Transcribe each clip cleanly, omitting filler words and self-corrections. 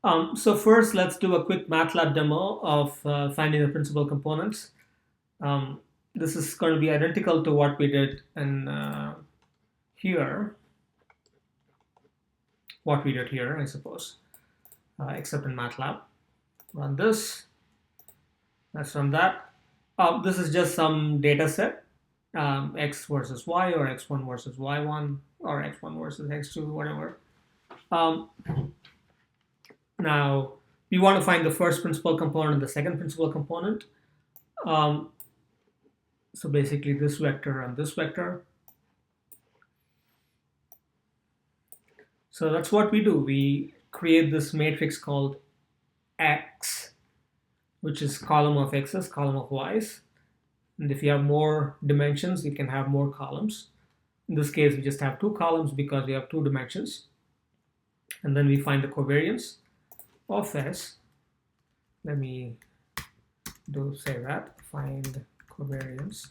So first, let's do a quick MATLAB demo of finding the principal components. Um, this is going to be identical to what we did in here, I suppose, except in MATLAB. Run this. Let's run that. This is just some data set, x versus y, or x1 versus y1, or x1 versus x2, whatever. Um, Now, we want to find the first principal component and the second principal component. Um, so basically this vector and this vector. So that's what we do. We create this matrix called X, which is column of x's, column of y's. And if you have more dimensions, you can have more columns. In this case, we just have two columns because we have two dimensions. And then we find the covariance of S. Let me say that. Find covariance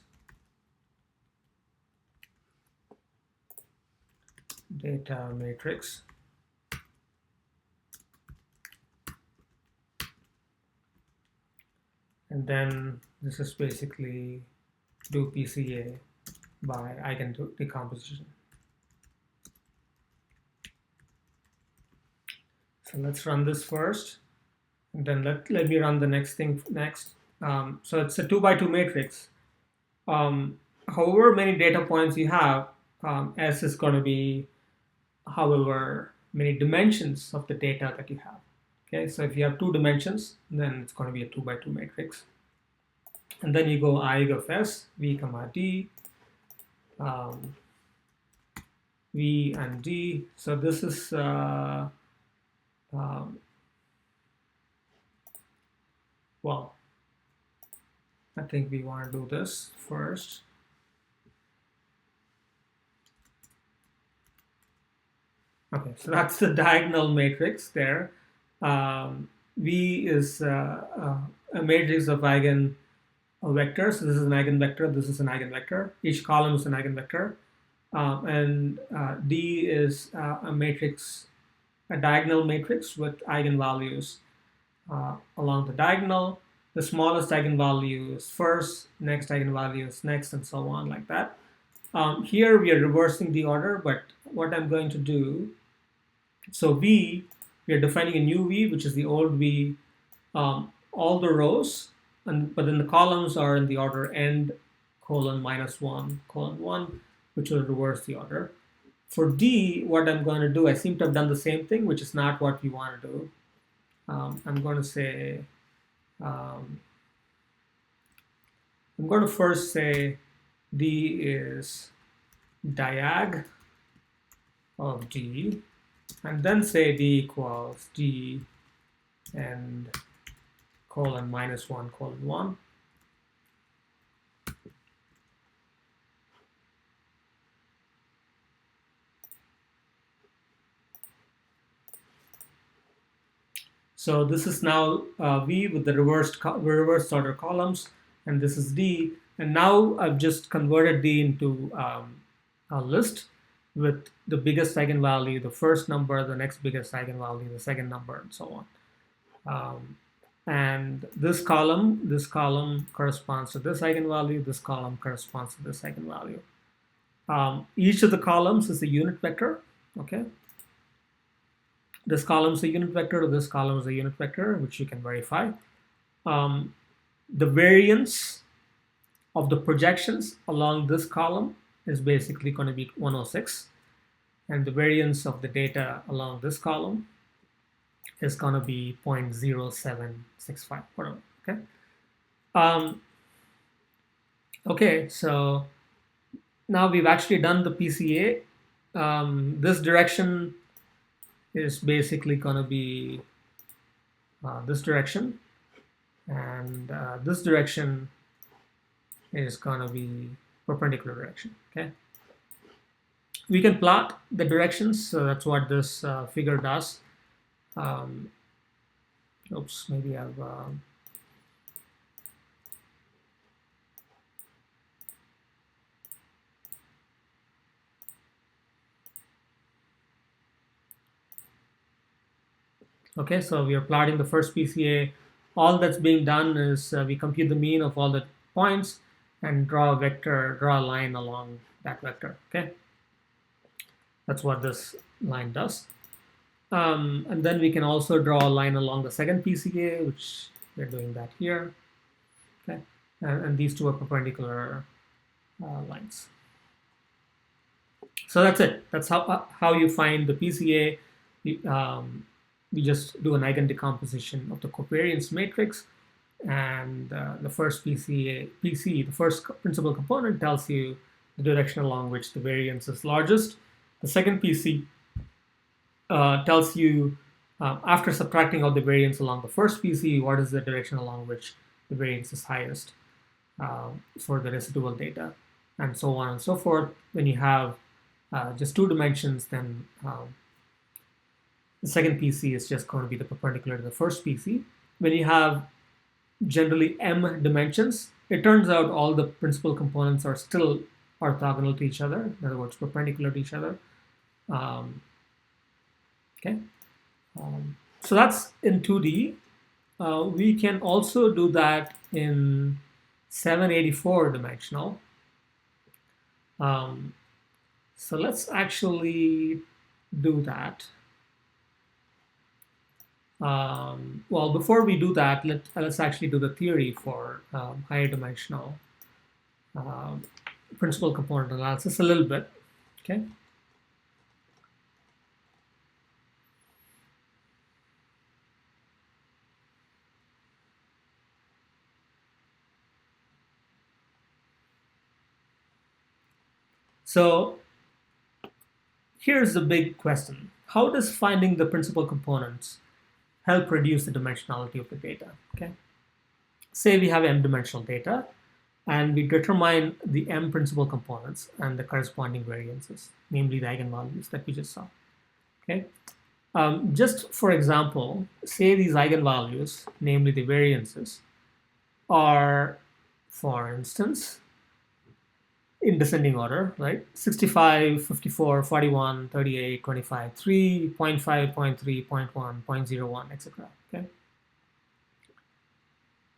data matrix. And then this is basically do PCA by eigendecomposition. So let's run this first, and then let me run the next thing next. So it's a 2 by 2 matrix. However many data points you have, S is going to be however many dimensions of the data that you have. Okay, so if you have two dimensions, then it's going to be a 2 by 2 matrix. And then you go I of S, V comma D, V and D. So this is well, I think we want to do this first. Okay, so that's the diagonal matrix there. V is a matrix of eigen vectors. So this is an eigenvector, this is an eigenvector. Each column is an eigenvector. And D is a matrix, a diagonal matrix with eigenvalues along the diagonal. The smallest eigenvalue is first, next eigenvalue is next, and so on like that. Here we are reversing the order, but what I'm going to do, so V, we are defining a new V, which is the old V, all the rows, but then the columns are in the order n colon minus 1 colon 1, which will reverse the order. For D, what I'm going to do, I seem to have done the same thing, which is not what we want to do. I'm going to say, I'm going to first say D is diag of D, and then say D equals D and colon minus 1 colon 1. So this is now V with the reversed order columns, and this is D. And now I've just converted D into a list with the biggest eigenvalue, the first number, the next biggest eigenvalue, the second number, and so on. And this column corresponds to this eigenvalue, this column corresponds to this eigenvalue. Each of the columns is a unit vector, okay? This column is a unit vector, this column is a unit vector, which you can verify. The variance of the projections along this column is basically going to be 106. And the variance of the data along this column is going to be 0.0765, whatever, okay? Okay, so now we've actually done the PCA. This direction is basically going to be this direction, and this direction is going to be perpendicular direction, okay? We can plot the directions, so that's what this figure does. Oops, maybe I've Okay, so we are plotting the first PCA. All that's being done is we compute the mean of all the points and draw a vector, draw a line along that vector. Okay, that's what this line does. And then we can also draw a line along the second PCA, which we're doing that here. Okay, and these two are perpendicular lines. So that's it. That's how you find the PCA. We just do an eigen decomposition of the covariance matrix, and the first PC, the first principal component tells you the direction along which the variance is largest. The second PC tells you, after subtracting out the variance along the first PC, what is the direction along which the variance is highest for the residual data, and so on and so forth. When you have just two dimensions, then the second PC is just going to be the perpendicular to the first PC. When you have generally m dimensions, it turns out all the principal components are still orthogonal to each other, in other words, perpendicular to each other. Okay, so that's in 2D. We can also do that in 784 dimensional. So let's actually do that. Well, before we do that, let's actually do the theory for higher dimensional principal component analysis a little bit. Okay. So here's the big question. How does finding the principal components help reduce the dimensionality of the data? Okay. Say we have m-dimensional data, and we determine the m principal components and the corresponding variances, namely the eigenvalues that we just saw. Okay. Just for example, say these eigenvalues, namely the variances, are, for instance, in descending order, right? 65, 54, 41, 38, 25, 3, 0.5, 0.3, 0.1, 0.01, etc. Okay.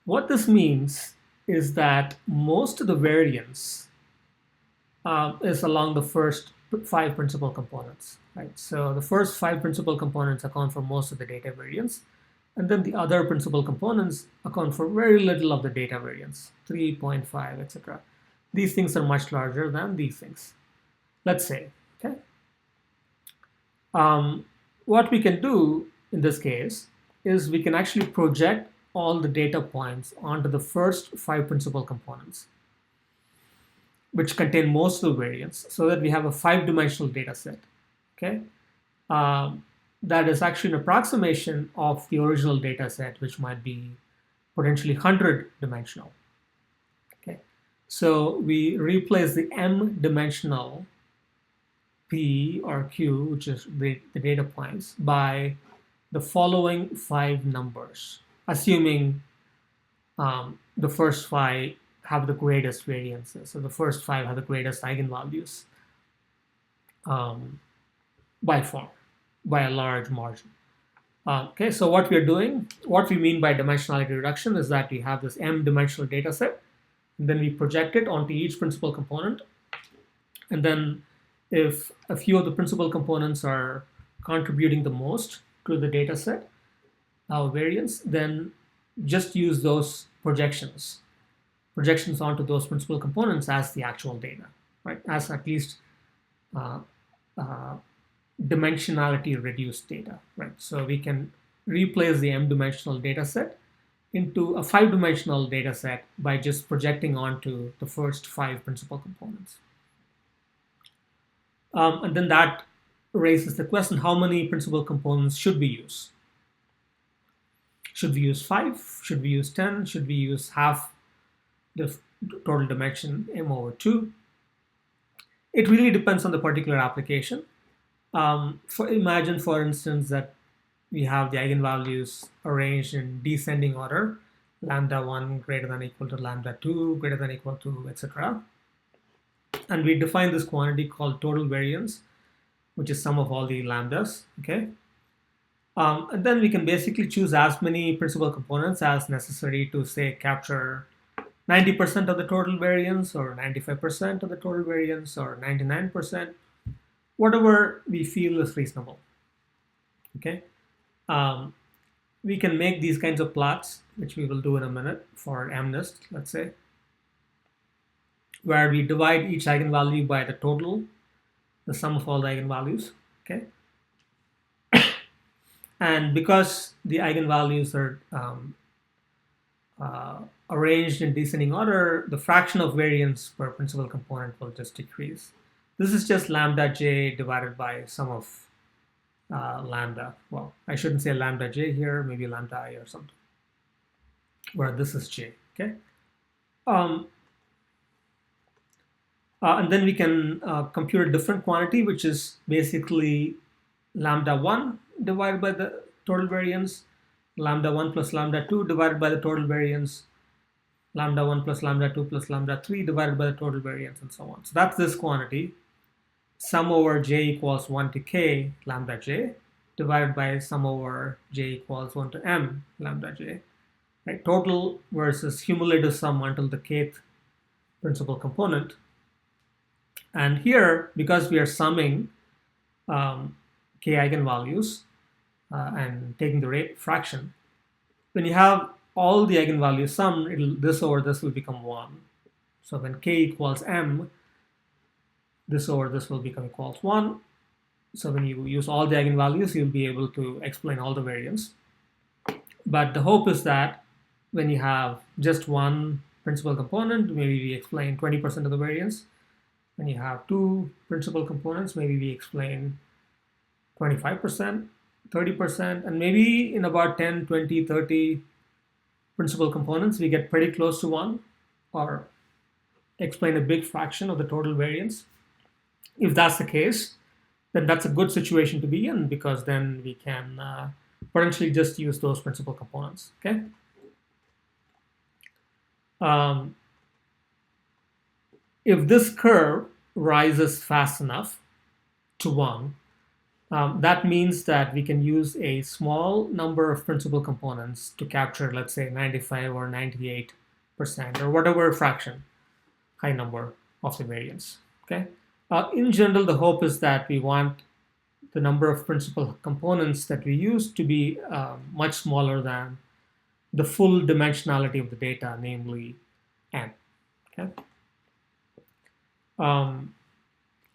What this means is that most of the variance is along the first 5 principal components, right? So the first 5 principal components account for most of the data variance, and then the other principal components account for very little of the data variance, 3.5, etc. These things are much larger than these things, let's say. Okay. What we can do in this case is we can actually project all the data points onto the first 5 principal components, which contain most of the variance, so that we have a 5-dimensional data set. Okay. That is actually an approximation of the original data set, which might be potentially 100-dimensional. Okay. So we replace the m-dimensional P or Q, which is the data points, by the following 5 numbers, assuming the first 5 have the greatest variances. So the first 5 have the greatest eigenvalues by far, by a large margin. Okay, so what we're doing, what we mean by dimensionality reduction is that we have this m-dimensional data set, and then we project it onto each principal component. And then if a few of the principal components are contributing the most to the data set variance, then just use those projections onto those principal components as the actual data, right? As at least dimensionality reduced data, right? So we can replace the m-dimensional data set into a 5-dimensional data set by just projecting onto the first 5 principal components. And then that raises the question, how many principal components should we use? Should we use 5? Should we use 10? Should we use half the total dimension m over 2? It really depends on the particular application. Imagine, for instance, that we have the eigenvalues arranged in descending order, lambda 1 greater than or equal to lambda 2 greater than or equal to, etc. And we define this quantity called total variance, which is sum of all the lambdas. Okay. And then we can basically choose as many principal components as necessary to, say, capture 90% of the total variance, or 95% of the total variance, or 99%, whatever we feel is reasonable. Okay. We can make these kinds of plots, which we will do in a minute, for MNIST, let's say, where we divide each eigenvalue by the total, the sum of all the eigenvalues. Okay. And because the eigenvalues are arranged in descending order, the fraction of variance per principal component will just decrease. This is just lambda j divided by sum of lambda. Well, I shouldn't say lambda j here, maybe lambda I or something, where this is j. Okay. And then we can compute a different quantity, which is basically lambda 1 divided by the total variance, lambda 1 plus lambda 2 divided by the total variance, lambda 1 plus lambda 2 plus lambda 3 divided by the total variance, and so on. So that's this quantity. Sum over j equals 1 to k lambda j divided by sum over j equals 1 to m lambda j. Right? Total versus cumulative sum until the kth principal component. And here, because we are summing k eigenvalues and taking the rate fraction, when you have all the eigenvalues summed, this over this will become 1. So when k equals m, this over this will become equals 1. So when you use all the eigenvalues, you'll be able to explain all the variance. But the hope is that when you have just one principal component, maybe we explain 20% of the variance. When you have two principal components, maybe we explain 25%, 30%, and maybe in about 10, 20, 30 principal components, we get pretty close to 1, or explain a big fraction of the total variance. If that's the case, then that's a good situation to be in, because then we can potentially just use those principal components. Okay. If this curve rises fast enough to 1, that means that we can use a small number of principal components to capture, let's say, 95 or 98% or whatever fraction, high number of the variance. Okay. In general, the hope is that we want the number of principal components that we use to be much smaller than the full dimensionality of the data, namely n. Okay.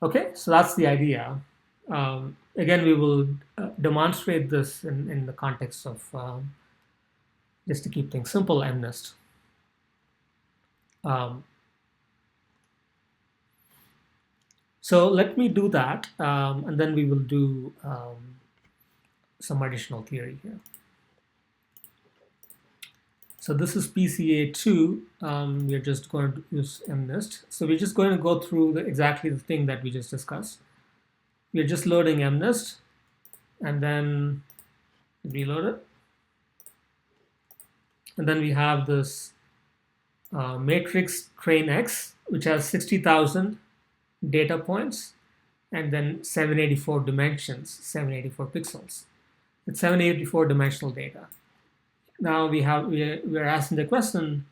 Okay, so that's the idea. Again, we will demonstrate this in the context of, just to keep things simple, MNIST. So let me do that, and then we will do some additional theory here. So this is PCA 2. We're just going to use MNIST. So we're just going to go through exactly the thing that we just discussed. We're just loading MNIST, and then reload it. And then we have this matrix train X, which has 60,000 data points, and then 784 dimensions, 784 pixels. It's 784 dimensional data. Now we are asking the question,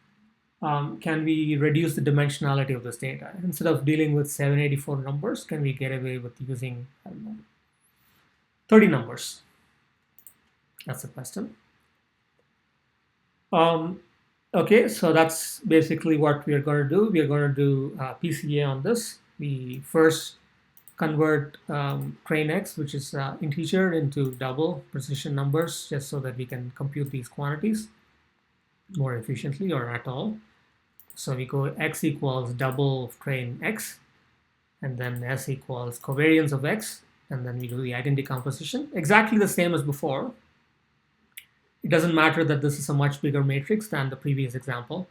can we reduce the dimensionality of this data? Instead of dealing with 784 numbers, can we get away with using, I don't know, 30 numbers? That's the question. Okay, so that's basically what we are going to do. We are going to do PCA on this. We first convert train X, which is integer, into double precision numbers, just so that we can compute these quantities more efficiently or at all. So we go X equals double of train X, and then S equals covariance of X, and then we do the identity composition, exactly the same as before. It doesn't matter that this is a much bigger matrix than the previous example.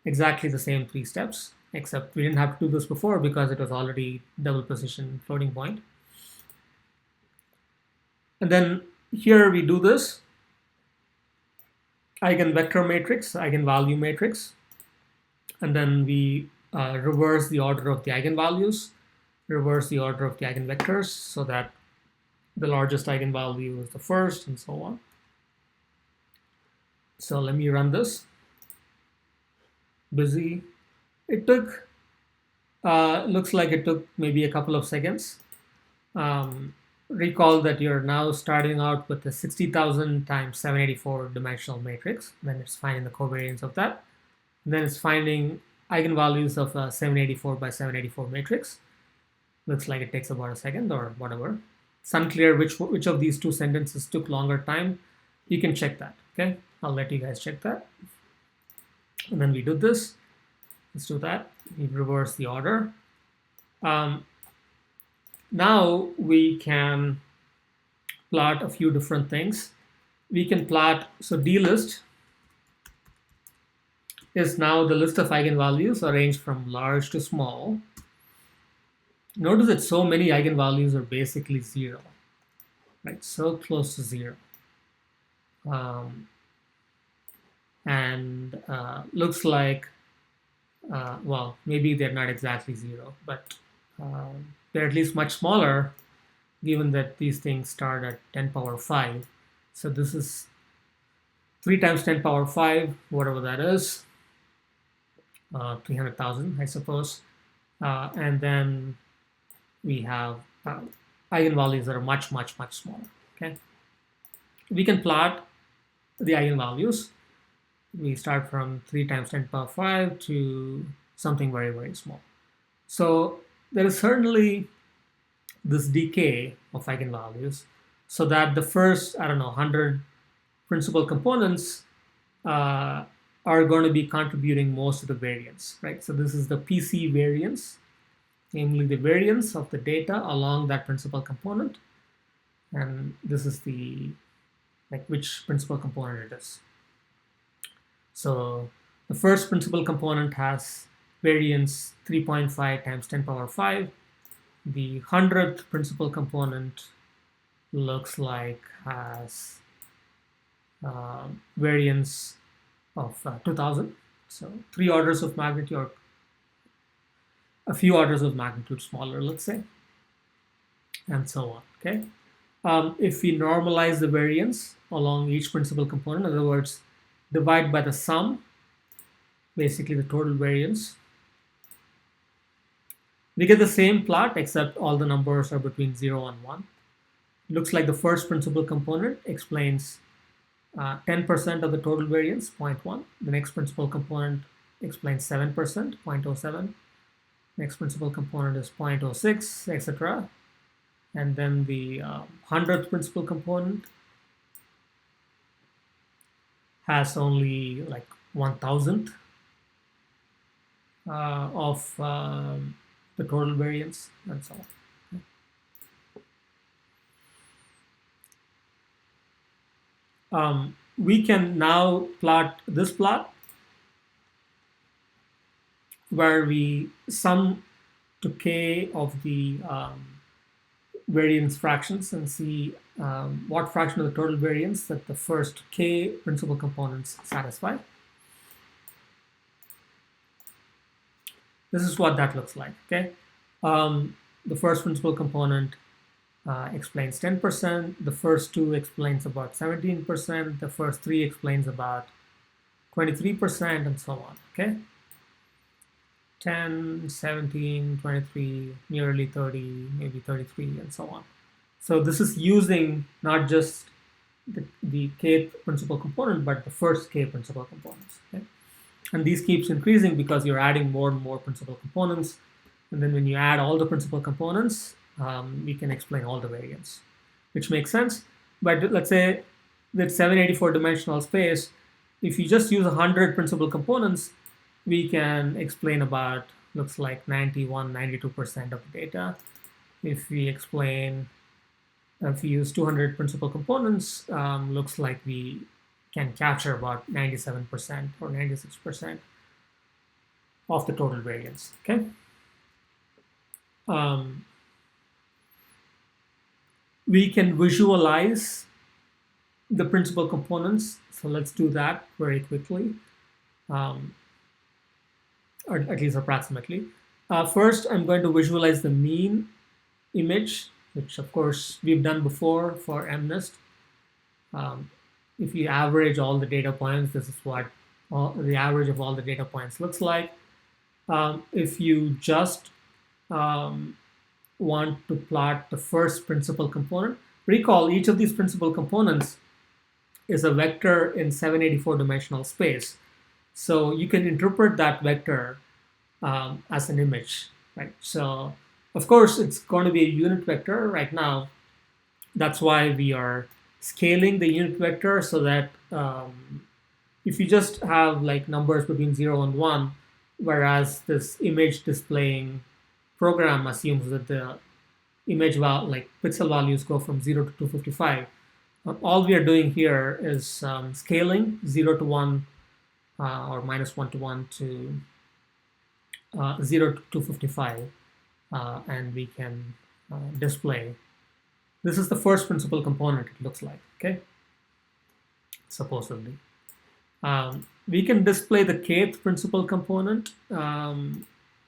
Exactly the same 3 steps, except we didn't have to do this before because it was already double precision floating point. And then here we do this eigenvector matrix, eigenvalue matrix, and then we reverse the order of the eigenvalues, reverse the order of the eigenvectors, so that The largest eigenvalue is the first, and so on. So let me run this. Busy. It took, looks like it took maybe a couple of seconds. Recall that you're now starting out with a 60,000 times 784 dimensional matrix. Then it's finding the covariance of that. And then it's finding eigenvalues of a 784 by 784 matrix. Looks like it takes about a second or whatever. It's unclear which of these two sentences took longer time. You can check that, okay? I'll let you guys check that. And then we do this. Let's do that. We reverse the order. Now we can plot a few different things. We can plot, so D-list is now the list of eigenvalues arranged from large to small. Notice that so many eigenvalues are basically zero, right? So close to zero. Looks like, well, maybe they're not exactly zero, but they're at least much smaller, given that these things start at 10 power 5. So this is 3 times 10 power 5, whatever that is, 300,000, I suppose. And then we have eigenvalues that are much, much, much smaller, okay? We can plot the eigenvalues. We start from 3 times 10 power 5 to something very, very small. So there is certainly this decay of eigenvalues so that the first, 100 principal components are going to be contributing most of the variance, right? So this is the PC variance, namely the variance of the data along that principal component. And this is the, which principal component it is. So the first principal component has variance 3.5 times 10 power 5. The 100th principal component looks like has variance of 2000. So 3 orders of magnitude, or a few orders of magnitude smaller, let's say, and so on, okay? If we normalize the variance along each principal component, in other words, divide by the sum, basically the total variance, we get the same plot except all the numbers are between 0 and 1. It looks like the first principal component explains 10% of the total variance, 0.1. The next principal component explains 7%, 0.07. Next principal component is 0.06, etc. And then the 100th principal component has only like 1,000th of the total variance, and so on. We can now plot this plot where we sum to k of the variance fractions and see what fraction of the total variance that the first k principal components satisfy. This is what that looks like, okay? The first principal component explains 10%, the first 2 explains about 17%, the first 3 explains about 23%, and so on, okay? 10, 17, 23, nearly 30, maybe 33, and so on. So this is using not just the kth principal component, but the first k principal components, okay? And these keeps increasing because you're adding more and more principal components. And then when you add all the principal components, we can explain all the variance, which makes sense. But let's say that 784 dimensional space, if you just use 100 principal components, we can explain about, looks like 91, 92% of the data. If we use 200 principal components, looks like we can capture about 97% or 96% of the total variance, okay? We can visualize the principal components, so let's do that very quickly, or at least approximately. First, I'm going to visualize the mean image which of course we've done before for MNIST. If you average all the data points, this is what the average of all the data points looks like. If you just want to plot the first principal component, recall each of these principal components is a vector in 784 dimensional space. So you can interpret that vector as an image, right? So of course it's going to be a unit vector right now. That's why we are scaling the unit vector so that if you just have like numbers between 0 and 1, whereas this image displaying program assumes that the image like pixel values go from 0 to 255. All we are doing here is scaling 0 to 1 or minus 1 to 1 to 0 to 255, and we can display. This is the first principal component, it looks like, okay? Supposedly. We can display the kth principal component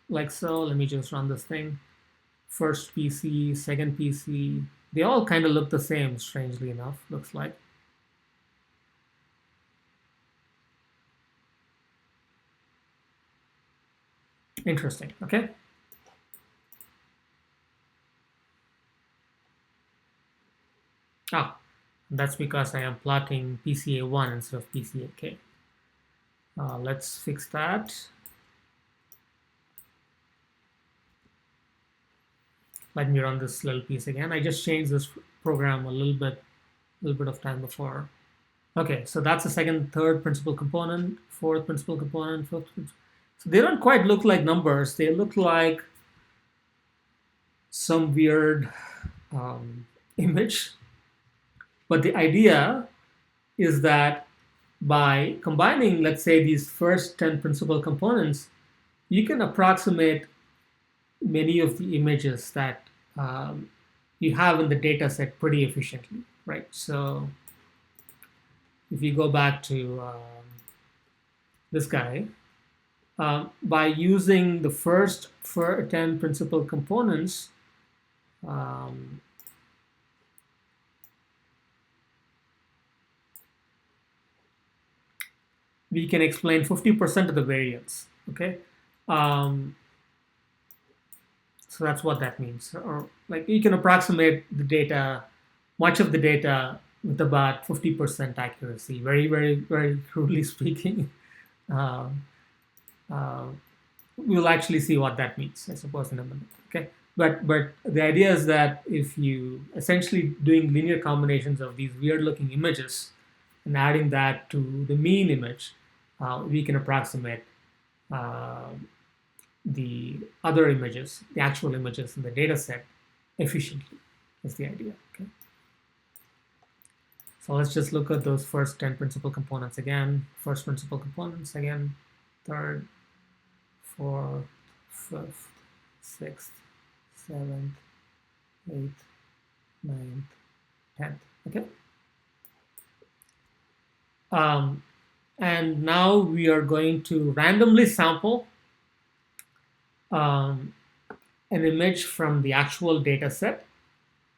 like so. Let me just run this thing. First PC, second PC. They all kind of look the same, strangely enough, looks like. Interesting, okay? Ah, that's because I am plotting PCA1 instead of PCA-K. Let's fix that. Let me run this little piece again. I just changed this program a little bit of time before. Okay, so that's the second, third principal component, fourth principal component, fifth. So they don't quite look like numbers. They look like some weird image. But the idea is that by combining, let's say, these first 10 principal components, you can approximate many of the images that you have in the data set pretty efficiently, right? So if you go back to this guy, by using the first 10 principal components, we can explain 50% of the variance, okay? So that's what that means. Or like you can approximate the data, much of the data with about 50% accuracy, very, very, very crudely speaking. We'll actually see what that means, I suppose, in a minute, okay? But the idea is that if you essentially doing linear combinations of these weird looking images and adding that to the mean image, we can approximate the other images, the actual images in the data set efficiently, is the idea, okay? So let's just look at those first 10 principal components again. First principal components again, third, fourth, fifth, sixth, seventh, eighth, ninth, 10th, okay? And now we are going to randomly sample an image from the actual data set,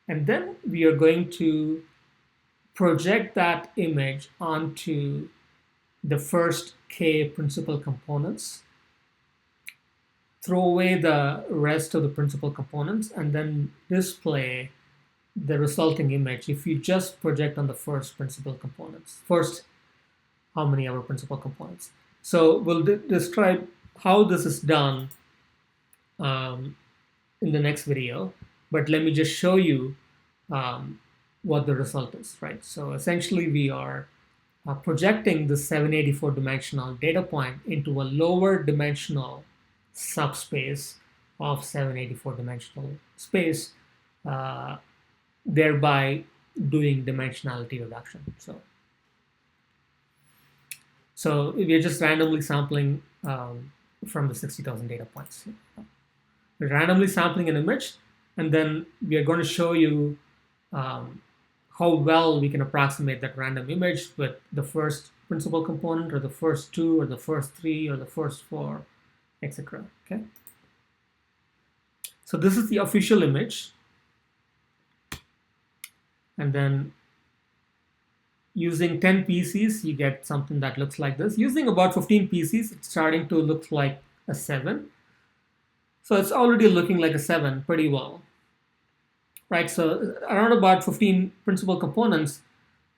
and then we are going to project that image onto the first K principal components, throw away the rest of the principal components, and then display the resulting image if you just project on the first principal components. First, how many are principal components? So we'll describe how this is done in the next video, but let me just show you what the result is, right? So essentially we are projecting the 784 dimensional data point into a lower dimensional subspace of 784 dimensional space, thereby doing dimensionality reduction. So we're just randomly sampling from the 60,000 data points. We're randomly sampling an image, and then we are going to show you how well we can approximate that random image with the first principal component, or the first two, or the first three, or the first four, etc. Okay. So this is the official image. And then using 10 PCs, you get something that looks like this. Using about 15 PCs, it's starting to look like a 7. So it's already looking like a 7 pretty well, right? So around about 15 principal components,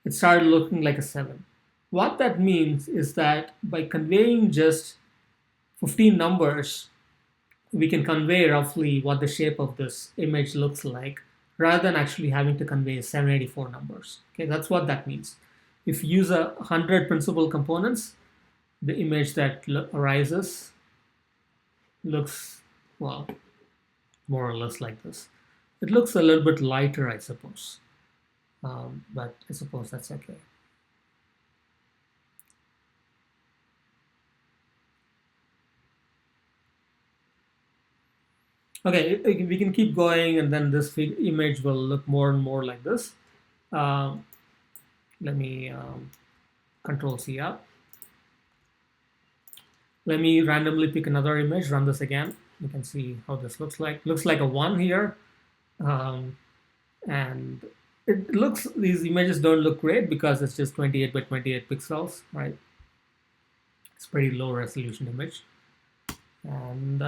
it started looking like a 7. What that means is that by conveying just 15 numbers, we can convey roughly what the shape of this image looks like rather than actually having to convey 784 numbers. Okay, that's what that means. If you use 100 principal components, the image that arises looks, well, more or less like this. It looks a little bit lighter, I suppose, but I suppose that's okay. Okay, we can keep going, and then this image will look more and more like this. Let me Control C up. Let me randomly pick another image, run this again. You can see how this looks like. Looks like a 1 here. And it looks, these images don't look great because it's just 28 by 28 pixels, right? It's pretty low resolution image. And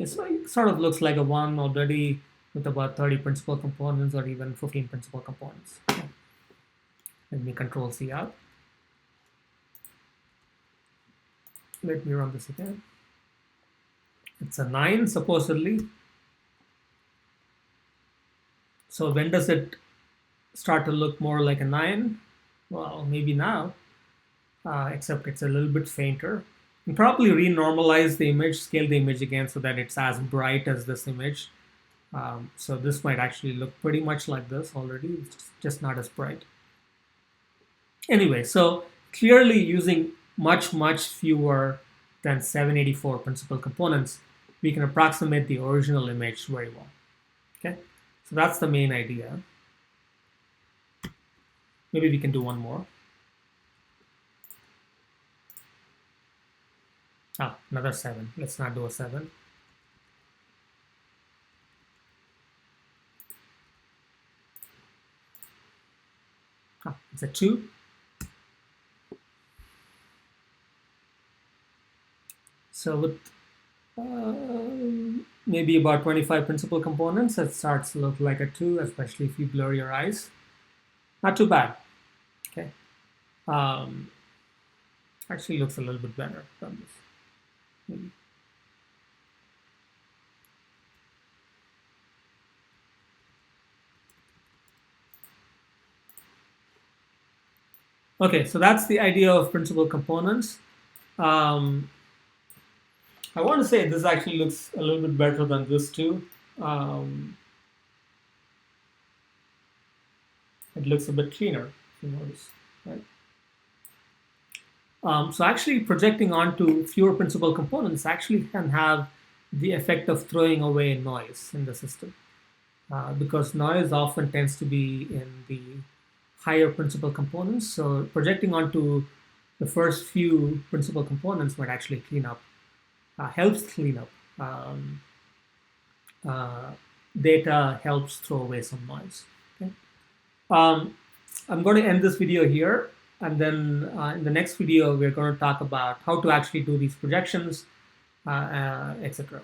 so it sort of looks like a 1 already with about 30 principal components or even 15 principal components. Let me Control C out. Let me run this again. It's a 9 supposedly. So when does it start to look more like a 9? Well, maybe now, except it's a little bit fainter. And probably renormalize the image, scale the image again so that it's as bright as this image. So this might actually look pretty much like this already, it's just not as bright. Anyway, so clearly using much fewer than 784 principal components, we can approximate the original image very well. Okay, so that's the main idea. Maybe we can do one more. Another 7. Let's not do a 7. It's a 2. So with maybe about 25 principal components, it starts to look like a 2, especially if you blur your eyes. Not too bad. Okay. Actually looks a little bit better than this. Maybe. Okay, so that's the idea of principal components. I want to say this actually looks a little bit better than this too. It looks a bit cleaner, if you notice, right? So actually projecting onto fewer principal components actually can have the effect of throwing away noise in the system, because noise often tends to be in the higher principal components. So projecting onto the first few principal components might actually clean up, helps clean up data, helps throw away some noise. Okay? I'm going to end this video here. And then in the next video, we're going to talk about how to actually do these projections, etc.